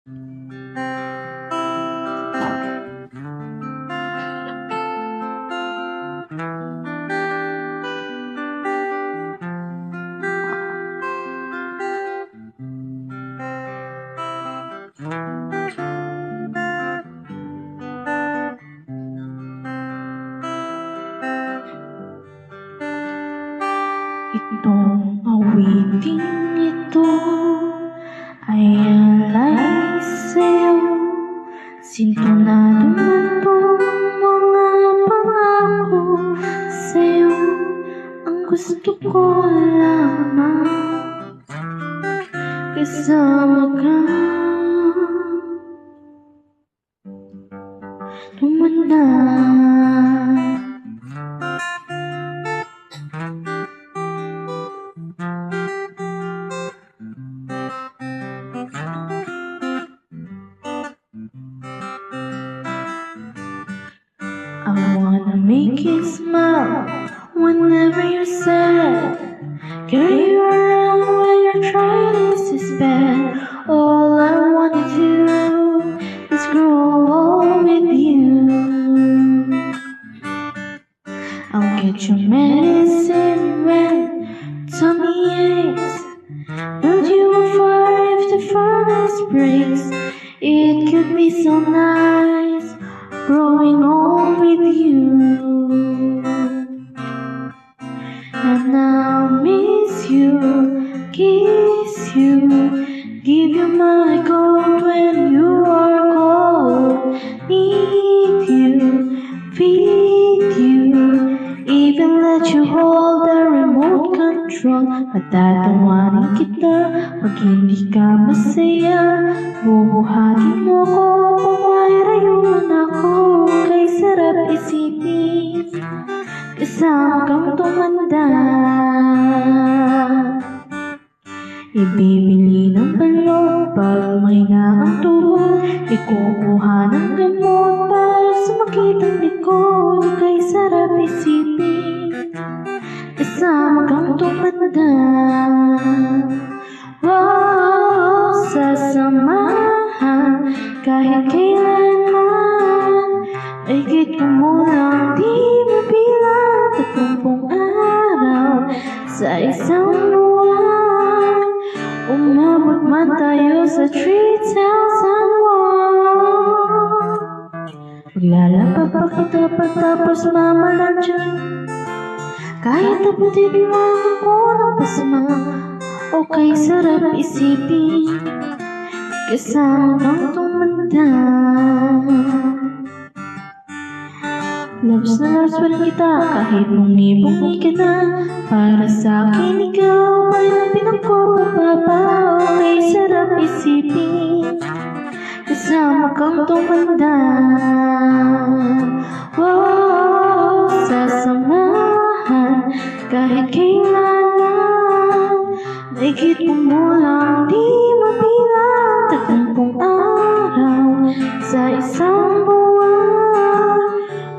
Itong awiting ito ay alay sa'yo. Sintonado man tong mga pangako sa'yo. Ang gusto ko lamang kasama ka. Tumanda I wanna make you smile whenever you're sad. Carry you around when your trials is bad. All I wanna do is grow old with you. I'll get your medicine when tummy aches. Build you a fire if the furnace breaks. It could be so nice growing old with you. And I'll miss you, kiss you, give you my gold when you are cold. Need you, feed you, even let you hold the remote control. Patatawanin kita pag hindi ka masaya. Bubuhatin mo ko kung may rayuan ako. Kay sarap isipin kasama kang tumanda. Ibibili ng balot pag may naantuhod. Ikukuha ng gamot para sumakit ang likod. Kay sarap isipin kasama kang tumanda. Wow, sasamahan kahit kailanman. Mahigit kumulang di mabilang 30 araw sa isang buwan. Umabot man tayo sa 3,001. Maglalaba pa kita pagtapos mamalandyan. Kahit abutin mo ako ng pasma. Okay, sarap isipin kasama kang tumanda. Loves na loves pa rin kita kahit bungi-bungi ka na. Para sa'kin ikaw pa rin ang pinagpapababa. Okay, sarap isipin kasama kang tumanda. Wow, sasamahan kahit kailanman. Mahigit kumulang di mabilang 30 araw sa isang buwan.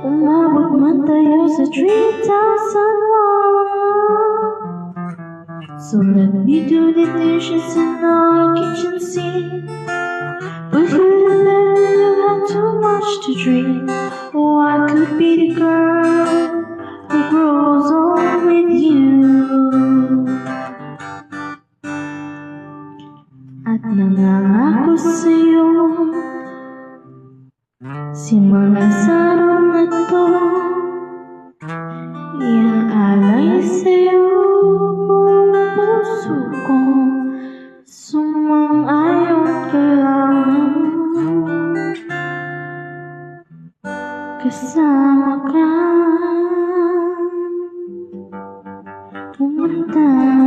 Umabot man tayo sa 3,001. So let me do the dishes in our kitchen sink. Put you to bed when you have too much to drink. Oh, I could be the girl who grows old with you. At nangangako sa'yo simula sa araw na to, iaalay sa'yo buong puso ko. Sumang-ayon ka lang kasama ka tumanda.